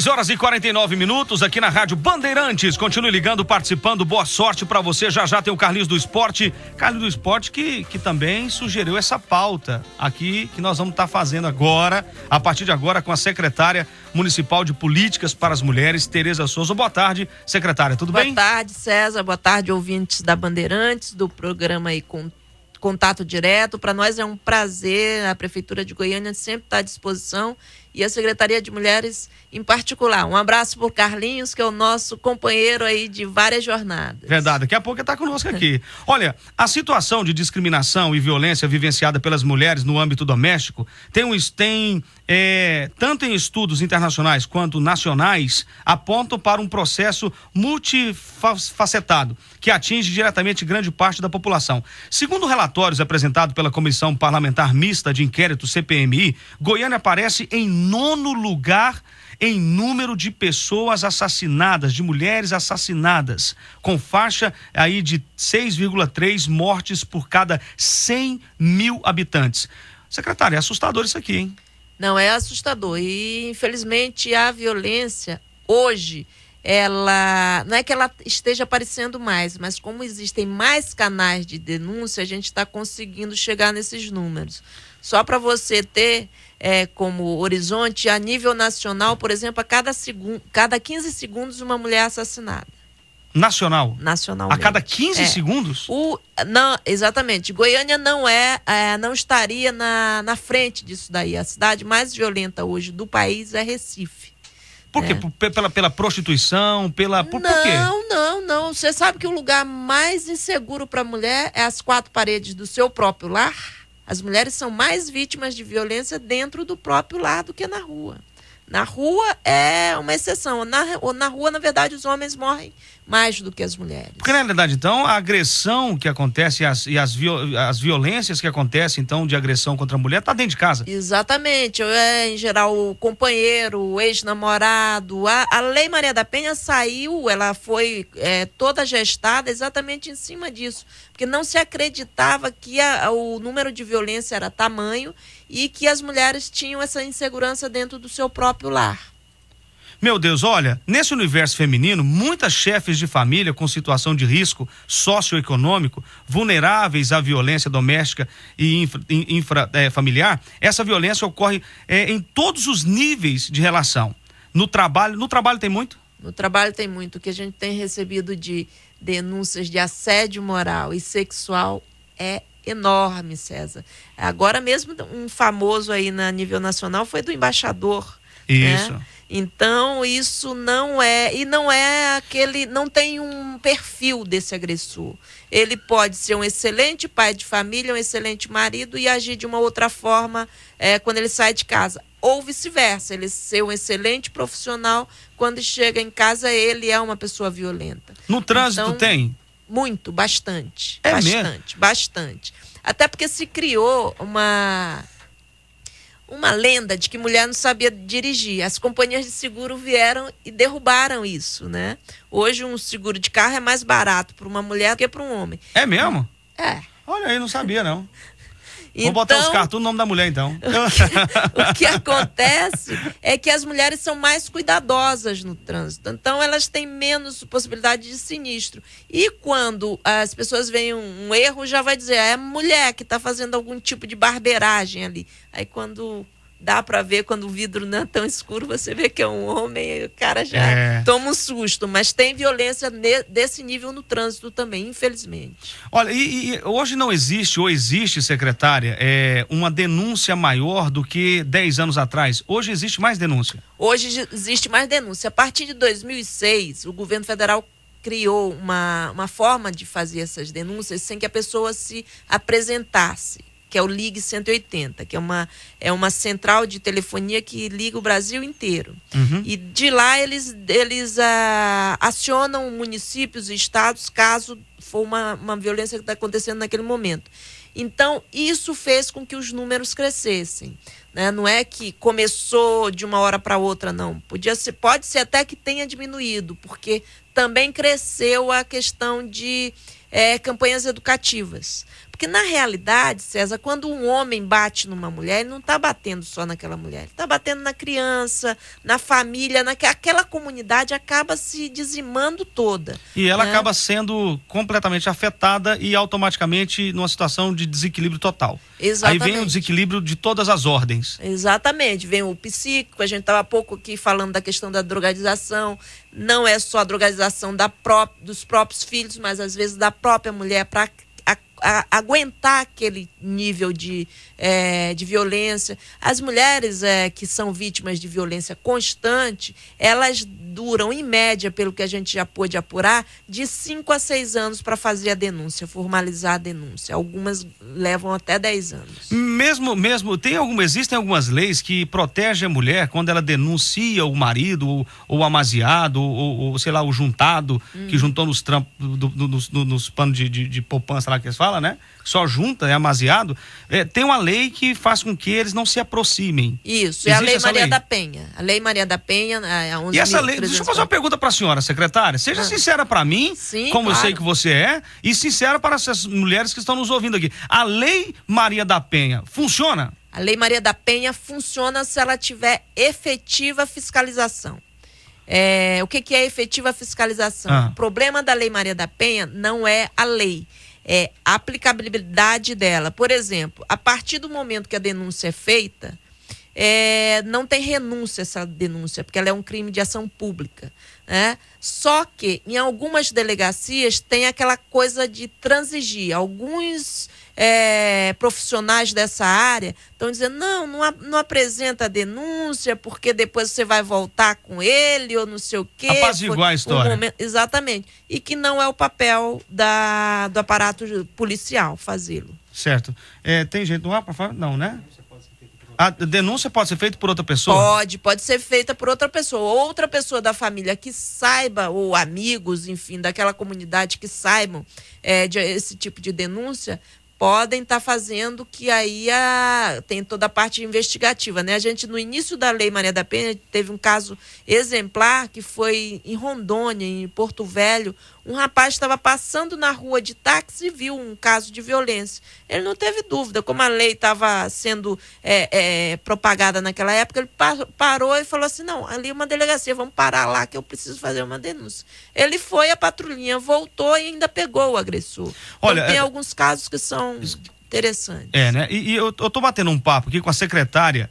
6h49 aqui na Rádio Bandeirantes. Continue ligando, participando. Boa sorte pra você. Já já tem o Carlinhos do Esporte. Carlinhos do Esporte que também sugeriu essa pauta aqui que nós vamos estar fazendo agora, a partir de agora, com a secretária municipal de Políticas para as Mulheres, Tereza Souza. Boa tarde, secretária. Tudo bem? Boa tarde, César. Boa tarde, ouvintes da Bandeirantes, do programa aí com Contato Direto. Para nós é um prazer, a Prefeitura de Goiânia sempre está à disposição e a Secretaria de Mulheres em particular. Um abraço por Carlinhos, que é o nosso companheiro aí de várias jornadas. Verdade, daqui a pouco ele está conosco aqui. Olha, a situação de discriminação e violência vivenciada pelas mulheres no âmbito doméstico tanto em estudos internacionais quanto nacionais, apontam para um processo multifacetado que atinge diretamente grande parte da população. Segundo relatórios apresentados pela Comissão Parlamentar Mista de Inquérito CPMI, Goiânia aparece em 9º lugar em número de pessoas assassinadas, de mulheres assassinadas, com faixa aí de 6,3 mortes por cada 100 mil habitantes. Secretária, é assustador isso aqui, hein? Não, é assustador. E, infelizmente, a violência, hoje, não é que ela esteja aparecendo mais, mas como existem mais canais de denúncia, a gente está conseguindo chegar nesses números. Só para você ter como horizonte, a nível nacional, por exemplo, a cada 15 segundos uma mulher é assassinada. Nacional? Nacionalmente. A cada 15 segundos? Não, exatamente. Goiânia não estaria na frente disso daí. A cidade mais violenta hoje do país é Recife. Por quê? Pela prostituição? Por quê? Não. Você sabe que o lugar mais inseguro para a mulher é as 4 paredes do seu próprio lar? As mulheres são mais vítimas de violência dentro do próprio lar do que na rua. Na rua é uma exceção. Na rua, na verdade, os homens morrem mais do que as mulheres. Porque, na realidade, então, a agressão que acontece e as violências que acontecem, então, de agressão contra a mulher, está dentro de casa. Exatamente. Em geral, o companheiro, o ex-namorado. A Lei Maria da Penha saiu, ela foi toda gestada exatamente em cima disso. Porque não se acreditava que o número de violência era tamanho e que as mulheres tinham essa insegurança dentro do seu próprio lar. Meu Deus, olha, nesse universo feminino, muitas chefes de família com situação de risco socioeconômico, vulneráveis à violência doméstica e familiar, essa violência ocorre em todos os níveis de relação. No trabalho tem muito? No trabalho tem muito. O que a gente tem recebido de denúncias de assédio moral e sexual é enorme, César. Agora mesmo um famoso aí na nível nacional foi do embaixador. Isso. Né? Então, isso não tem um perfil desse agressor. Ele pode ser um excelente pai de família, um excelente marido e agir de uma outra forma quando ele sai de casa. Ou vice-versa, ele ser um excelente profissional, quando chega em casa ele é uma pessoa violenta. No trânsito tem? Muito, bastante. Mesmo? Bastante. Até porque se criou uma lenda de que mulher não sabia dirigir. As companhias de seguro vieram e derrubaram isso, né? Hoje um seguro de carro é mais barato para uma mulher do que para um homem. É mesmo? É. Olha aí, não sabia não. Então, vou botar os carros tudo no nome da mulher, então. O que acontece é que as mulheres são mais cuidadosas no trânsito. Então, elas têm menos possibilidade de sinistro. E quando as pessoas veem um erro, já vai dizer, é a mulher que está fazendo algum tipo de barbeiragem ali. Aí, quando dá para ver, quando o vidro não é tão escuro, você vê que é um homem, e o cara já toma um susto. Mas tem violência desse nível no trânsito também, infelizmente. Olha, e hoje não existe, ou existe, secretária, uma denúncia maior do que 10 anos atrás. Hoje existe mais denúncia? Hoje existe mais denúncia. A partir de 2006, o governo federal criou uma forma de fazer essas denúncias sem que a pessoa se apresentasse, que é o Ligue 180, que é uma central de telefonia que liga o Brasil inteiro. Uhum. E de lá eles acionam municípios e estados caso for uma violência que está acontecendo naquele momento. Então, isso fez com que os números crescessem. Né? Não é que começou de uma hora para outra, não. Pode ser até que tenha diminuído, porque também cresceu a questão de campanhas educativas. Porque na realidade, César, quando um homem bate numa mulher, ele não está batendo só naquela mulher, ele está batendo na criança, na família, aquela comunidade acaba se dizimando toda. E ela acaba sendo completamente afetada e automaticamente numa situação de desequilíbrio total. Exatamente. Aí vem o desequilíbrio de todas as ordens. Exatamente, vem o psíquico, a gente estava há pouco aqui falando da questão da drogadização, não é só a drogadização dos próprios filhos, mas às vezes da própria mulher para aguentar aquele nível de violência. As mulheres que são vítimas de violência constante, elas duram, em média, pelo que a gente já pôde apurar, de 5 a 6 anos para fazer a denúncia, formalizar a denúncia. Algumas levam até 10 anos. Existem algumas leis que protegem a mulher quando ela denuncia o marido, ou o amaziado, ou sei lá, o juntado, que juntou nos trampos, nos panos de poupança lá que eles falam, né? Só junta, é amaziado. Tem uma lei que faz com que eles não se aproximem. Isso, é a Lei Maria da Penha. A Lei Maria da Penha, a 11.304. E essa lei, deixa eu fazer uma pergunta para a senhora, secretária. Seja sincera para mim, sim, como claro. Eu sei que você é, e sincera para essas mulheres que estão nos ouvindo aqui. A Lei Maria da Penha funciona? A Lei Maria da Penha funciona se ela tiver efetiva fiscalização. O que é efetiva fiscalização? O problema da Lei Maria da Penha não é a lei, é a aplicabilidade dela. Por exemplo, a partir do momento que a denúncia é feita, não tem renúncia essa denúncia, porque ela é um crime de ação pública, né? Só que em algumas delegacias tem aquela coisa de transigir. Alguns profissionais dessa área estão dizendo, não apresenta a denúncia, porque depois você vai voltar com ele, ou não sei o quê. Apaziguar a história. Exatamente. E que não é o papel do aparato policial fazê-lo. Certo. Tem jeito no ar para falar? Não, né? A denúncia pode ser feita por outra pessoa? Pode ser feita por outra pessoa. Outra pessoa da família que saiba, ou amigos, enfim, daquela comunidade que saibam esse tipo de denúncia, podem estar fazendo, que aí tem toda a parte investigativa, né? A gente, no início da Lei Maria da Penha, teve um caso exemplar que foi em Rondônia, em Porto Velho. Um rapaz estava passando na rua de táxi e viu um caso de violência. Ele não teve dúvida, como a lei estava sendo propagada naquela época, ele parou e falou assim, não, ali é uma delegacia, vamos parar lá que eu preciso fazer uma denúncia. Ele foi, a patrulhinha voltou e ainda pegou o agressor. Olha, então, tem alguns casos que são interessantes. Né? E eu tô batendo um papo aqui com a secretária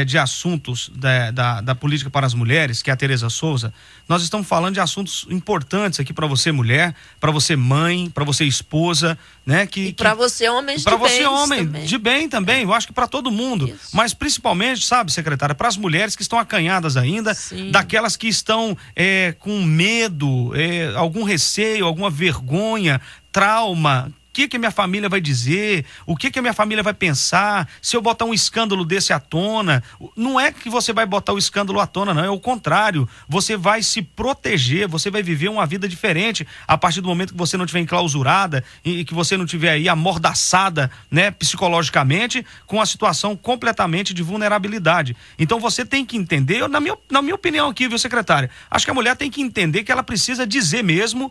de assuntos da política para as mulheres, que é a Tereza Souza. Nós estamos falando de assuntos importantes aqui para você, mulher, para você, mãe, para você, esposa, né? E para você, homem de bem. Para você, homem de bem também. Eu acho que para todo mundo. Isso. Mas principalmente, sabe, secretária, para as mulheres que estão acanhadas ainda, sim, daquelas que estão com medo, algum receio, alguma vergonha, trauma. O que a minha família vai dizer, o que a minha família vai pensar, se eu botar um escândalo desse à tona. Não é que você vai botar o escândalo à tona, não, é o contrário. Você vai se proteger, você vai viver uma vida diferente a partir do momento que você não estiver enclausurada e que você não estiver aí amordaçada, né, psicologicamente, com a situação completamente de vulnerabilidade. Então você tem que entender, na minha opinião aqui, viu, secretária, acho que a mulher tem que entender que ela precisa dizer mesmo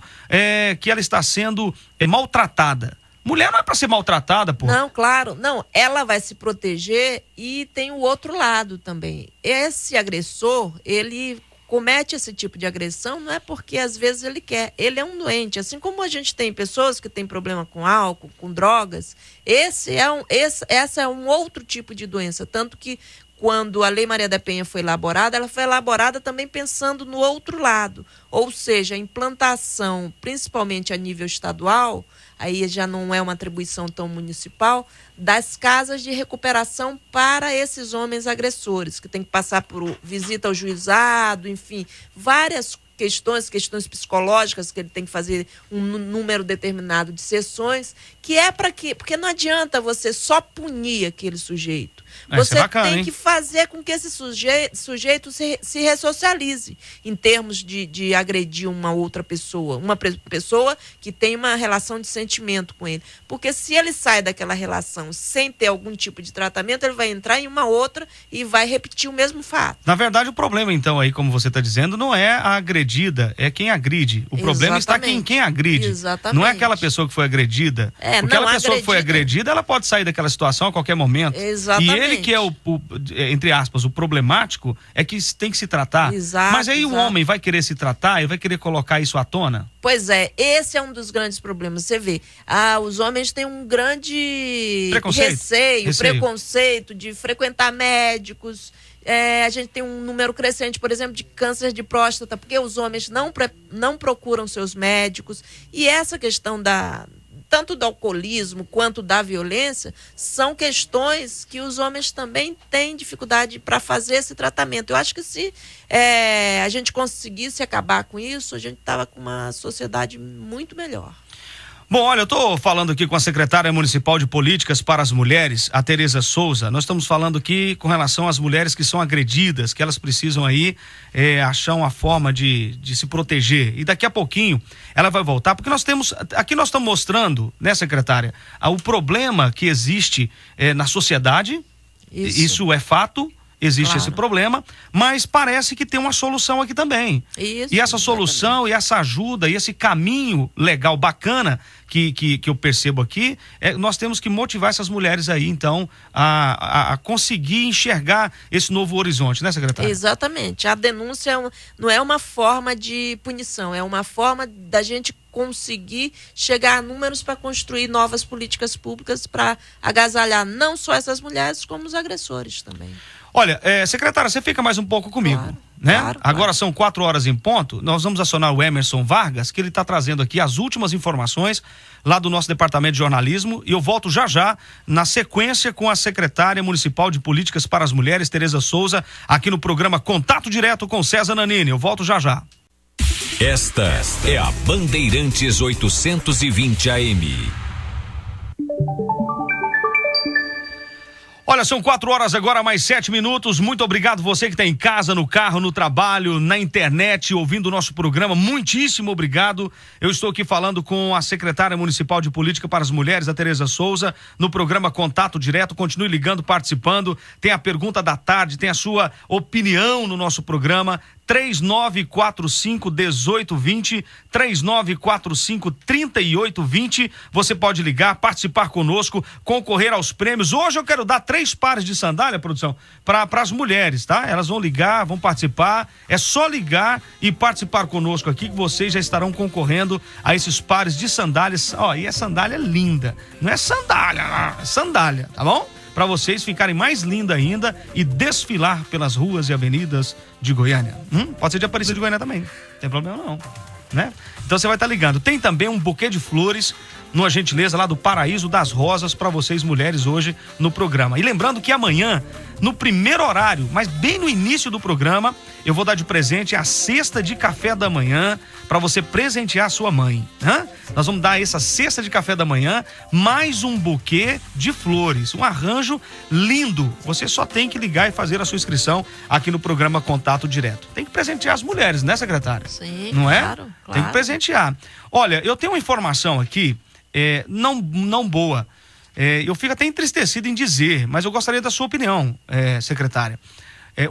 que ela está sendo maltratada. Mulher não é pra ser maltratada, pô. Não, claro. Não, ela vai se proteger e tem o outro lado também. Esse agressor, ele comete esse tipo de agressão não é porque às vezes ele quer. Ele é um doente. Assim como a gente tem pessoas que têm problema com álcool, com drogas, essa é um outro tipo de doença. Tanto que quando a Lei Maria da Penha foi elaborada, ela foi elaborada também pensando no outro lado. Ou seja, a implantação, principalmente a nível estadual, aí já não é uma atribuição tão municipal, das casas de recuperação para esses homens agressores, que tem que passar por visita ao juizado, enfim, várias questões psicológicas, que ele tem que fazer um número determinado de sessões, que é para quê? Porque não adianta você só punir aquele sujeito. Você bacana, tem hein? que fazer com que esse sujeito se ressocialize em termos de agredir uma outra pessoa, uma pessoa que tem uma relação de sentimento com ele. Porque se ele sai daquela relação sem ter algum tipo de tratamento, ele vai entrar em uma outra e vai repetir o mesmo fato. Na verdade, o problema, então, aí, como você está dizendo, não é a agredida, é quem agride. O problema está em quem agride. Exatamente. Não é aquela pessoa que foi agredida. Porque aquela pessoa que foi agredida, ela pode sair daquela situação a qualquer momento. Exatamente. E ele que é entre aspas, o problemático, é que tem que se tratar. Exato, mas aí o homem vai querer se tratar e vai querer colocar isso à tona? Pois é, esse é um dos grandes problemas. Você vê, os homens têm um grande preconceito de frequentar médicos. A gente tem um número crescente, por exemplo, de câncer de próstata, porque os homens não procuram seus médicos. E essa questão tanto do alcoolismo quanto da violência, são questões que os homens também têm dificuldade para fazer esse tratamento. Eu acho que se a gente conseguisse acabar com isso, a gente estava com uma sociedade muito melhor. Bom, olha, eu estou falando aqui com a secretária municipal de políticas para as mulheres, a Tereza Souza. Nós estamos falando aqui com relação às mulheres que são agredidas, que elas precisam aí achar uma forma de se proteger. E daqui a pouquinho ela vai voltar, porque nós estamos mostrando, né, secretária, o problema que existe na sociedade. Isso é fato. Existe esse problema, mas parece que tem uma solução aqui também. E essa solução e essa ajuda e esse caminho legal, bacana que eu percebo aqui, nós temos que motivar essas mulheres aí, então, a conseguir enxergar esse novo horizonte, né, secretária? Exatamente. A denúncia não é uma forma de punição, é uma forma da gente conseguir chegar a números para construir novas políticas públicas para agasalhar não só essas mulheres, como os agressores também. Olha, secretária, você fica mais um pouco comigo, né? Claro. Agora são 4h em ponto, nós vamos acionar o Emerson Vargas, que ele está trazendo aqui as últimas informações lá do nosso departamento de jornalismo, e eu volto já na sequência com a secretária municipal de políticas para as mulheres, Tereza Souza, aqui no programa Contato Direto com César Nannini. Eu volto já. Esta é a Bandeirantes 820 AM. Olha, são 4h agora, mais 7 minutos. Muito obrigado você que está em casa, no carro, no trabalho, na internet, ouvindo o nosso programa. Muitíssimo obrigado. Eu estou aqui falando com a secretária municipal de política para as mulheres, a Tereza Souza, no programa Contato Direto. Continue ligando, participando. Tem a pergunta da tarde, tem a sua opinião no nosso programa. 3945-1820, 3945-3820. Você pode ligar, participar conosco, concorrer aos prêmios. Hoje eu quero dar 3 pares de sandália, produção, para as mulheres, tá? Elas vão ligar, vão participar. É só ligar e participar conosco aqui que vocês já estarão concorrendo a esses pares de sandálias. E a sandália é linda. Não é sandália, não, é sandália, tá bom? Para vocês ficarem mais linda ainda e desfilar pelas ruas e avenidas de Goiânia. Pode ser de Aparecida de Goiânia também, não tem problema não, né? Então você vai estar ligando. Tem também um buquê de flores, numa gentileza lá do Paraíso das Rosas, para vocês mulheres hoje no programa. E lembrando que amanhã, no primeiro horário, mas bem no início do programa, eu vou dar de presente a cesta de café da manhã para você presentear a sua mãe. Nós vamos dar essa cesta de café da manhã, mais um buquê de flores, um arranjo lindo. Você só tem que ligar e fazer a sua inscrição aqui no programa Contato Direto. Tem que presentear as mulheres, né, secretária? Sim, não é? Claro. Tem que presentear. Olha, eu tenho uma informação aqui, não boa. Eu fico até entristecido em dizer, mas eu gostaria da sua opinião, secretária.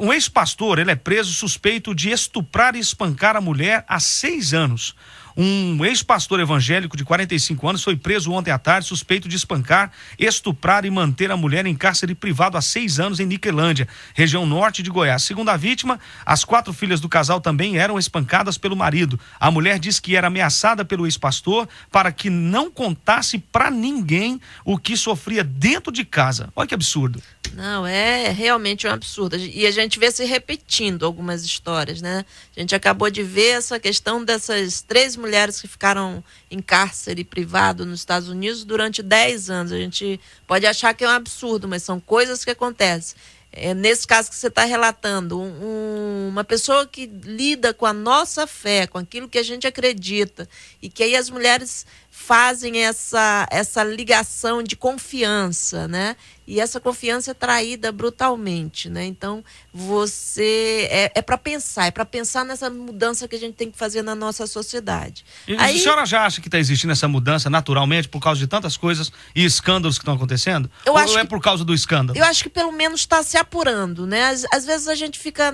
Um ex-pastor, ele é preso suspeito de estuprar e espancar a mulher há 6 anos. Um ex-pastor evangélico de 45 anos foi preso ontem à tarde, suspeito de espancar, estuprar e manter a mulher em cárcere privado há 6 anos em Niquelândia, região norte de Goiás. Segundo a vítima, as 4 filhas do casal também eram espancadas pelo marido. A mulher diz que era ameaçada pelo ex-pastor para que não contasse para ninguém o que sofria dentro de casa. Olha que absurdo. Não, é realmente um absurdo. E a gente vê se repetindo algumas histórias, né? A gente acabou de ver essa questão dessas 3 mulheres que ficaram em cárcere privado nos Estados Unidos durante 10 anos. A gente pode achar que é um absurdo, mas são coisas que acontecem. Nesse caso que você está relatando, uma pessoa que lida com a nossa fé, com aquilo que a gente acredita, e que aí as mulheres fazem essa ligação de confiança, né? E essa confiança é traída brutalmente, né? Então, é para pensar nessa mudança que a gente tem que fazer na nossa sociedade. E a senhora já acha que está existindo essa mudança naturalmente por causa de tantas coisas e escândalos que estão acontecendo? Ou é por causa do escândalo? Eu acho que pelo menos está se apurando, né? Às vezes a gente fica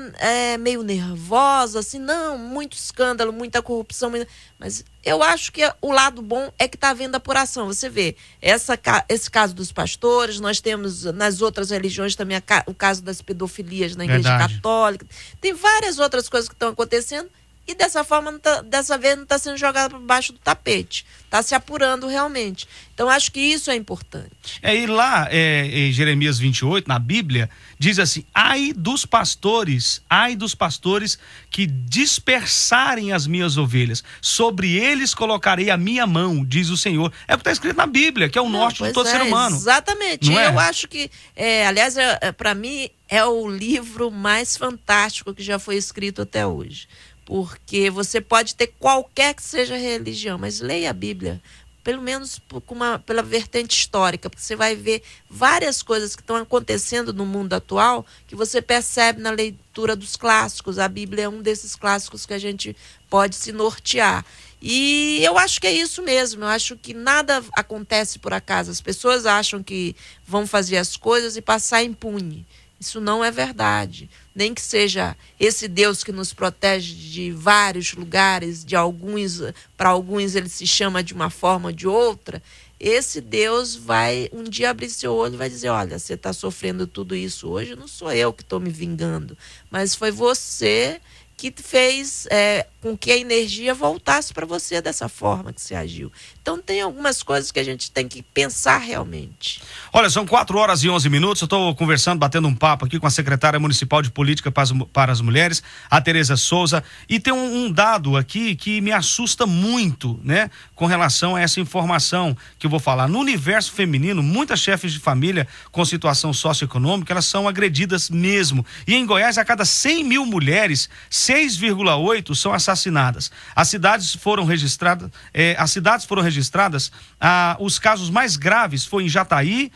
meio nervosa, assim, não, muito escândalo, muita corrupção, mas eu acho que o lado bom é que está havendo apuração. Você vê, esse caso dos pastores, nós temos nas outras religiões também o caso das pedofilias na Igreja Católica. Tem várias outras coisas que estão acontecendo e dessa forma, dessa vez, não está sendo jogado por baixo do tapete. Está se apurando realmente. Então, acho que isso é importante. E lá, em Jeremias 28, na Bíblia, diz assim: ai dos pastores que dispersarem as minhas ovelhas, sobre eles colocarei a minha mão, diz o Senhor. É o que está escrito na Bíblia, que é o norte de todo ser humano. Exatamente. Não é? Eu acho que, aliás, para mim, é o livro mais fantástico que já foi escrito até hoje. Porque você pode ter qualquer que seja a religião, mas leia a Bíblia, pelo menos pela vertente histórica, porque você vai ver várias coisas que estão acontecendo no mundo atual que você percebe na leitura dos clássicos. A Bíblia é um desses clássicos que a gente pode se nortear. E eu acho que é isso mesmo, eu acho que nada acontece por acaso. As pessoas acham que vão fazer as coisas e passar impune. Isso não é verdade. Nem que seja esse Deus que nos protege de vários lugares, para alguns ele se chama de uma forma ou de outra. Esse Deus vai um dia abrir seu olho e vai dizer: olha, você está sofrendo tudo isso hoje, não sou eu que estou me vingando, mas foi você que fez com que a energia voltasse para você dessa forma que você agiu. Então tem algumas coisas que a gente tem que pensar realmente. Olha, são 4h11. Eu estou conversando, batendo um papo aqui com a secretária municipal de política para as mulheres, a Tereza Souza, e tem um dado aqui que me assusta muito, né, com relação a essa informação que eu vou falar. No universo feminino, muitas chefes de família com situação socioeconômica, elas são agredidas mesmo. E em Goiás, a cada 100 mil mulheres, 6,8 são assassinadas. As cidades foram registradas, os casos mais graves foi em Jataí,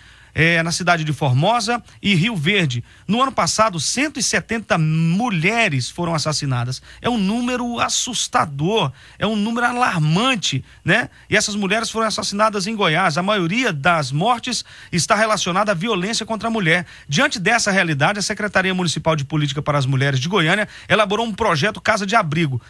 na cidade de Formosa e Rio Verde. No ano passado, 170 mulheres foram assassinadas. É um número assustador, é um número alarmante, né? E essas mulheres foram assassinadas em Goiás. A maioria das mortes está relacionada à violência contra a mulher. Diante dessa realidade, a Secretaria Municipal de Política para as Mulheres de Goiânia elaborou um projeto Casa de Abrigo.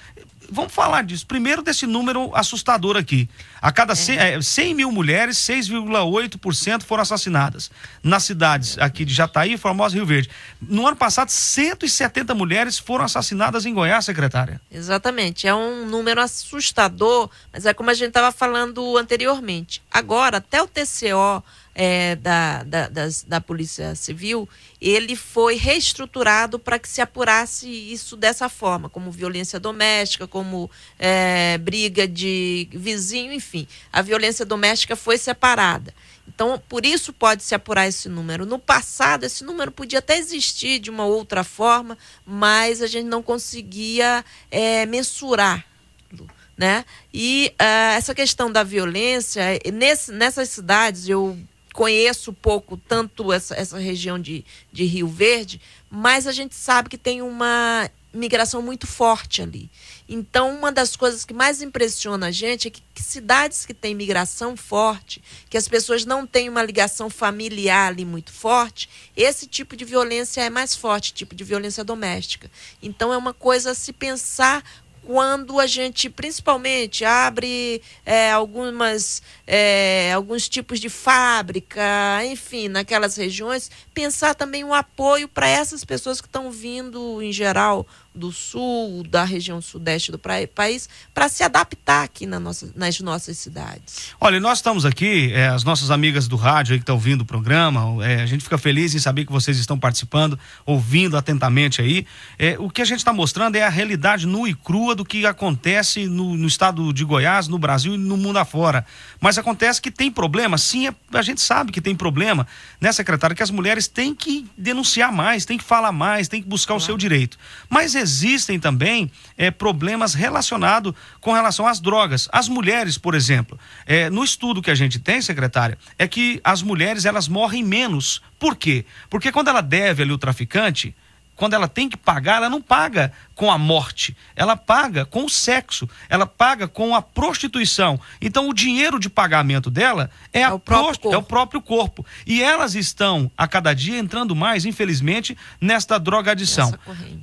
Vamos falar disso. Primeiro desse número assustador aqui. A cada 100 mil mulheres, 6,8% foram assassinadas. Nas cidades aqui de Jataí, Formosa e Rio Verde. No ano passado, 170 mulheres foram assassinadas em Goiás, secretária. Exatamente. É um número assustador, mas é como a gente estava falando anteriormente. Agora, até o TCO da Polícia Civil, ele foi reestruturado para que se apurasse isso dessa forma, como violência doméstica, como briga de vizinho, enfim. A violência doméstica foi separada. Então, por isso pode se apurar esse número. No passado, esse número podia até existir de uma outra forma, mas a gente não conseguia mensurar, né? E essa questão da violência, nessas cidades, eu conheço pouco tanto essa região de Rio Verde, mas a gente sabe que tem uma migração muito forte ali. Então, uma das coisas que mais impressiona a gente é que cidades que têm migração forte, que as pessoas não têm uma ligação familiar ali muito forte, esse tipo de violência é mais forte, tipo de violência doméstica. Então, é uma coisa a se pensar quando a gente, principalmente, abre alguns tipos de fábrica, enfim, naquelas regiões, pensar também um apoio para essas pessoas que estão vindo, em geral, do sul, da região sudeste do país, para se adaptar aqui nas nossas cidades. Olha, nós estamos aqui, as nossas amigas do rádio aí que estão ouvindo o programa, a gente fica feliz em saber que vocês estão participando, ouvindo atentamente aí. O que a gente está mostrando é a realidade nua e crua do que acontece no estado de Goiás, no Brasil e no mundo afora. Mas acontece que tem problema, sim, a gente sabe que tem problema, né, secretária, que as mulheres têm que denunciar mais, têm que falar mais, têm que buscar o seu direito. Mas existem também problemas relacionados com relação às drogas. As mulheres, por exemplo, no estudo que a gente tem, secretária, é que as mulheres elas morrem menos. Por quê? Porque quando ela deve ali o traficante, quando ela tem que pagar, ela não paga com a morte, ela paga com o sexo, ela paga com a prostituição. Então o dinheiro de pagamento dela é o próprio corpo. E elas estão a cada dia entrando mais, infelizmente, nesta drogadição.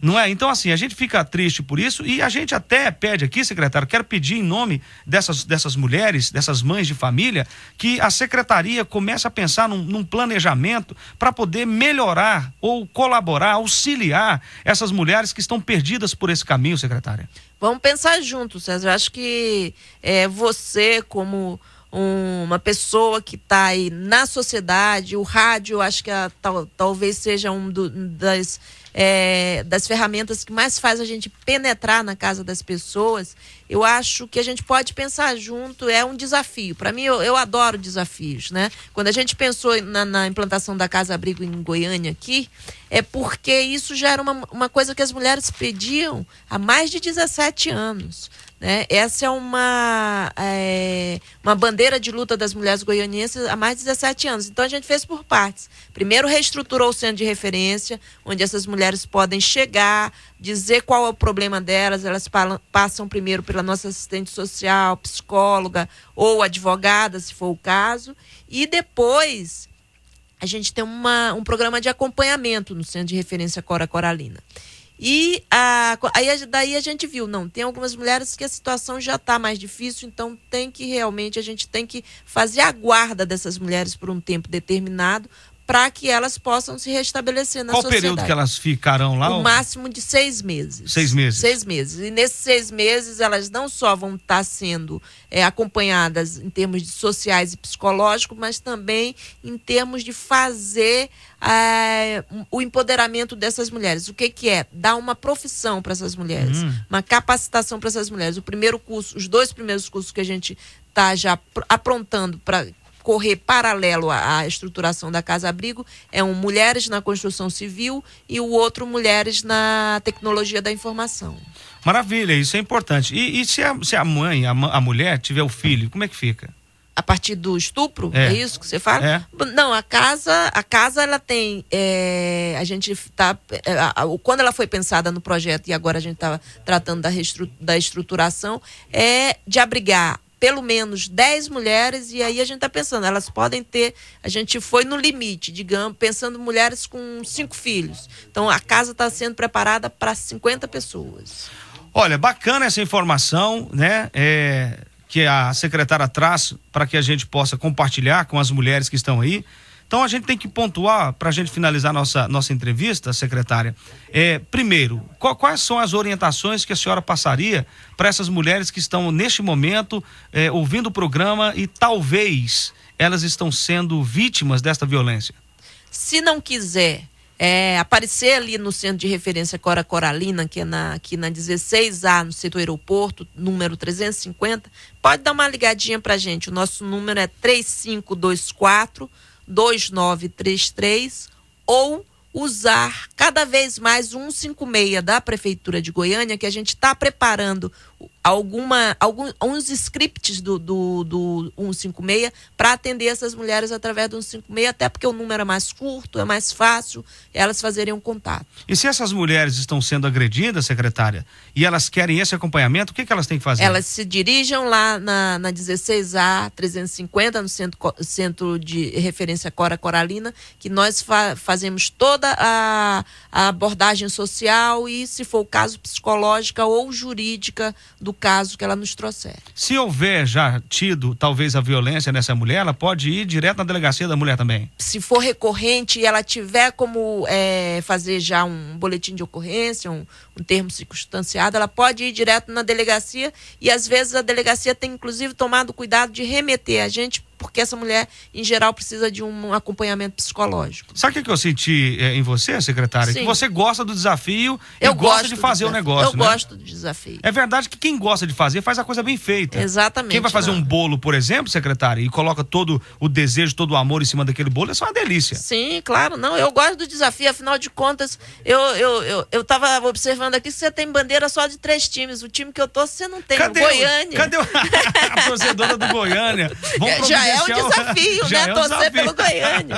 Não é? Então assim, a gente fica triste por isso e a gente até pede aqui, secretário, quero pedir em nome dessas mulheres, dessas mães de família, que a secretaria comece a pensar num planejamento para poder melhorar ou colaborar, auxiliar essas mulheres que estão perdidas por esse caminho, secretária. Vamos pensar juntos, César. Eu acho que você, como uma pessoa que está aí na sociedade, o rádio, acho que talvez seja das ferramentas que mais faz a gente penetrar na casa das pessoas. Eu acho que a gente pode pensar junto, é um desafio. Para mim, eu adoro desafios, né? Quando a gente pensou na implantação da Casa Abrigo em Goiânia aqui, é porque isso já era uma coisa que as mulheres pediam há mais de 17 anos. Né? Essa é uma bandeira de luta das mulheres goianienses há mais de 17 anos. Então a gente fez por partes. Primeiro reestruturou o centro de referência, onde essas mulheres podem chegar, dizer qual é o problema delas, elas passam primeiro pela nossa assistente social, psicóloga ou advogada, se for o caso, e depois a gente tem um programa de acompanhamento no centro de referência Cora Coralina. E daí a gente viu, tem algumas mulheres que a situação já está mais difícil, então a gente tem que fazer a guarda dessas mulheres por um tempo determinado para que elas possam se restabelecer na sociedade. Qual período que elas ficarão lá? O máximo de 6 meses. 6 meses? 6 meses. E nesses 6 meses elas não só vão estar sendo acompanhadas em termos de sociais e psicológicos, mas também em termos de fazer o empoderamento dessas mulheres. O que é? Dar uma profissão para essas mulheres, uma capacitação para essas mulheres. Os 2 primeiros cursos que a gente está já aprontando para correr paralelo à estruturação da Casa Abrigo é Mulheres na Construção Civil e o outro Mulheres na Tecnologia da Informação. Maravilha, isso é importante. E se a mãe, a mulher tiver o filho, como é que fica? A partir do estupro? É isso que você fala? É. Não, a casa ela tem, a gente está, quando ela foi pensada no projeto e agora a gente está tratando da estruturação, é de abrigar pelo menos 10 mulheres, e aí a gente está pensando, elas podem ter, a gente foi no limite, digamos, pensando mulheres com 5 filhos. Então a casa está sendo preparada para 50 pessoas. Olha, bacana essa informação, né? Que a secretária traz para que a gente possa compartilhar com as mulheres que estão aí. Então a gente tem que pontuar, para a gente finalizar nossa entrevista, secretária, primeiro, quais são as orientações que a senhora passaria para essas mulheres que estão neste momento ouvindo o programa e talvez elas estão sendo vítimas desta violência? Se não quiser aparecer ali no centro de referência Cora Coralina, que é aqui na 16A, no setor aeroporto, número 350, pode dar uma ligadinha para a gente. O nosso número é 3524-2933 ou usar cada vez mais o 156 da Prefeitura de Goiânia, que a gente está preparando alguns scripts do 156 para atender essas mulheres através do 156, até porque o número é mais curto, é mais fácil elas fazerem um contato. E se essas mulheres estão sendo agredidas, secretária, e elas querem esse acompanhamento, o que elas têm que fazer? Elas se dirijam lá na 16A 350, no centro de referência Cora Coralina, que nós fazemos toda a abordagem social e, se for o caso, psicológica ou jurídica do caso que ela nos trouxer. Se houver já tido, talvez, a violência nessa mulher, ela pode ir direto na delegacia da mulher também? Se for recorrente e ela tiver como fazer já um boletim de ocorrência, um termo circunstanciado, ela pode ir direto na delegacia e, às vezes, a delegacia tem, inclusive, tomado cuidado de remeter a gente porque essa mulher, em geral, precisa de um acompanhamento psicológico. Sabe o que eu senti em você, secretária? Sim. Que você gosta do desafio e Eu gosta gosto de do fazer o desafio. negócio, Eu né? gosto do desafio. É verdade que quem gosta de fazer, faz a coisa bem feita. Exatamente. Quem vai fazer não. um bolo, por exemplo, secretária, e coloca todo o desejo, todo o amor em cima daquele bolo, é só uma delícia. Sim, claro. Não, eu gosto do desafio. Afinal de contas, eu tava observando aqui que você tem bandeira só de 3 times. O time que eu torço, você não tem. Cadê o Goiânia. Cadê a torcedora do Goiânia? Vamos Já é um providenciar desafio, Já né? é um Torcer desafio. pelo Goiânia.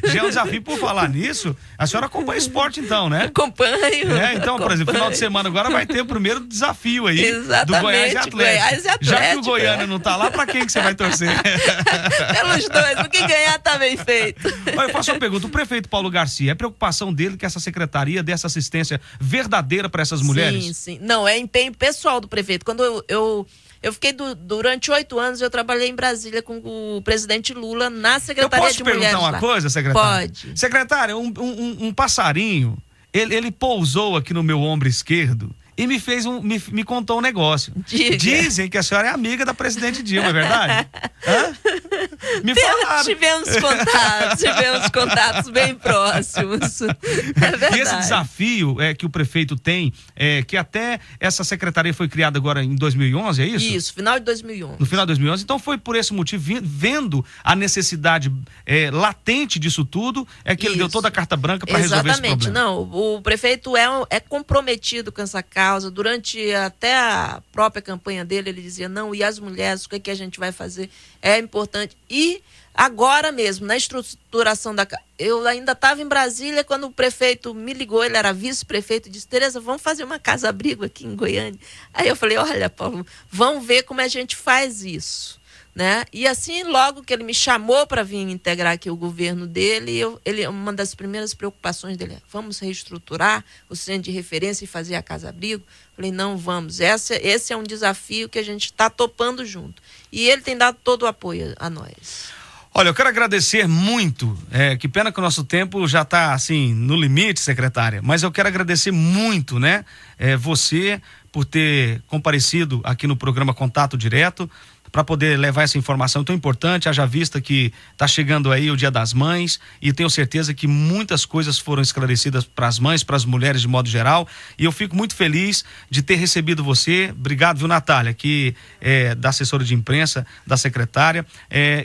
Já é um desafio. Por falar nisso, a senhora acompanha esporte então, né? Acompanho. Então, por exemplo, final de semana agora vai ter o primeiro desafio aí Exatamente, do Goiás e Atlético. Goiás e Já que o Atlético, Goiânia não tá lá, pra quem que você vai torcer? Pelos dois. O que ganhar tá bem feito. Olha, eu faço uma pergunta. O prefeito Paulo Garcia, é preocupação dele que essa secretaria dê essa assistência verdadeira para essas mulheres? Sim, sim. Não, é empenho pessoal do prefeito. Quando eu fiquei durante 8 anos, eu trabalhei em Brasília com o presidente Lula na Secretaria de Mulheres. Eu posso perguntar uma lá. coisa, secretária? Pode. Secretária, um passarinho, ele pousou aqui no meu ombro esquerdo e me contou um negócio. Diga. Dizem que a senhora é amiga da presidente Dilma, é verdade? Hã? Me falaram. Tivemos contatos bem próximos. É verdade. E esse desafio que o prefeito tem, que até essa secretaria foi criada agora em 2011, é isso? Isso, final de 2011. No final de 2011. Então foi por esse motivo, vendo a necessidade latente disso tudo, que ele deu toda a carta branca para resolver esse problema. Exatamente. Não, o prefeito é comprometido com essa causa. Durante até a própria campanha dele, ele dizia, não, e as mulheres, o que a gente vai fazer? É importante. E agora mesmo, na estruturação da... Eu ainda estava em Brasília quando o prefeito me ligou, ele era vice-prefeito, e disse, Tereza, vamos fazer uma casa-abrigo aqui em Goiânia. Aí eu falei, olha, Paulo, vamos ver como a gente faz isso. Né? E assim, logo que ele me chamou para vir integrar aqui o governo dele, uma das primeiras preocupações dele é, vamos reestruturar o centro de referência e fazer a casa-abrigo? Falei, não, vamos. Esse é um desafio que a gente está topando junto. E ele tem dado todo o apoio a nós. Olha, eu quero agradecer muito, que pena que o nosso tempo já está assim, no limite, secretária, mas eu quero agradecer muito, né, você por ter comparecido aqui no programa Contato Direto, para poder levar essa informação tão importante, haja vista que está chegando aí o Dia das Mães e tenho certeza que muitas coisas foram esclarecidas para as mães, para as mulheres de modo geral, e eu fico muito feliz de ter recebido você. Obrigado, viu, Natália, que da assessora de imprensa, da secretária,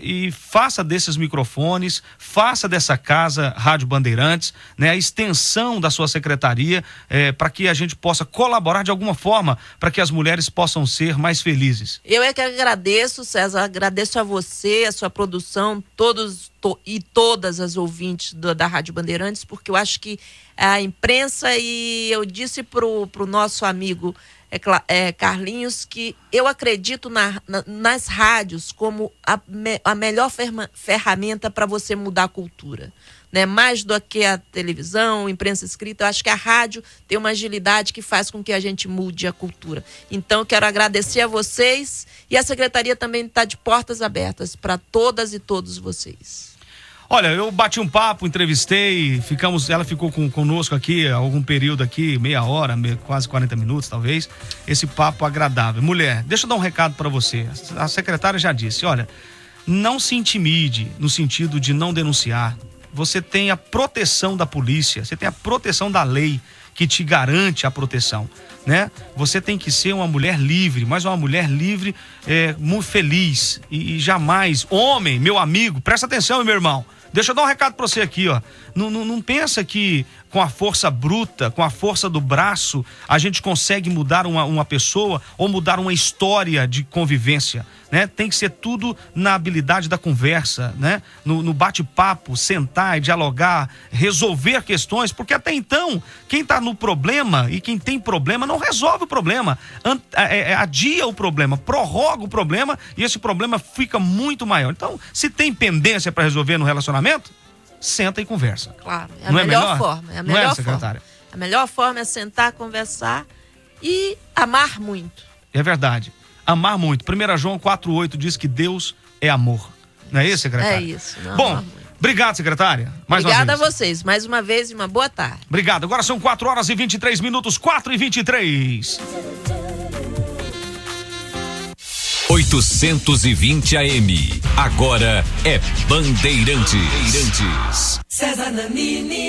e faça desses microfones, faça dessa casa Rádio Bandeirantes, né, a extensão da sua secretaria, para que a gente possa colaborar de alguma forma para que as mulheres possam ser mais felizes. Eu é que agradeço, César, agradeço a você, a sua produção, e todas as ouvintes da Rádio Bandeirantes, porque eu acho que a imprensa, e eu disse pro nosso amigo Carlinhos, que eu acredito nas rádios como a melhor ferramenta para você mudar a cultura. Né? Mais do que a televisão, imprensa escrita, eu acho que a rádio tem uma agilidade que faz com que a gente mude a cultura. Então, quero agradecer a vocês, e a secretaria também está de portas abertas para todas e todos vocês. Olha, eu bati um papo, entrevistei, ela ficou conosco aqui algum período aqui, meia hora, quase 40 minutos talvez, esse papo agradável. Mulher, deixa eu dar um recado para você. A secretária já disse, olha, não se intimide no sentido de não denunciar. Você tem a proteção da polícia, você tem a proteção da lei que te garante a proteção, né? Você tem que ser uma mulher livre, mas uma mulher livre, muito feliz e jamais, homem, meu amigo, presta atenção, meu irmão. Deixa eu dar um recado pra você aqui, ó. Não pensa que com a força bruta, com a força do braço, a gente consegue mudar uma pessoa ou mudar uma história de convivência, né? Tem que ser tudo na habilidade da conversa, né? No bate-papo, sentar e dialogar, resolver questões, porque até então, quem tá no problema e quem tem problema não resolve o problema, adia o problema, prorroga o problema e esse problema fica muito maior. Então, se tem pendência para resolver no relacionamento, senta e conversa. Claro, é a melhor forma. É a melhor secretária? Forma. A melhor forma é sentar, conversar e amar muito. É verdade. Amar muito. 1 João 4,8 diz que Deus é amor. Não é isso, secretária? É isso. Bom, obrigado, secretária. Obrigada a vocês. Mais uma vez e uma boa tarde. Obrigado. Agora são 4 horas e 23 minutos, 4h23. 820 AM. Agora é Bandeirantes. César Nanini.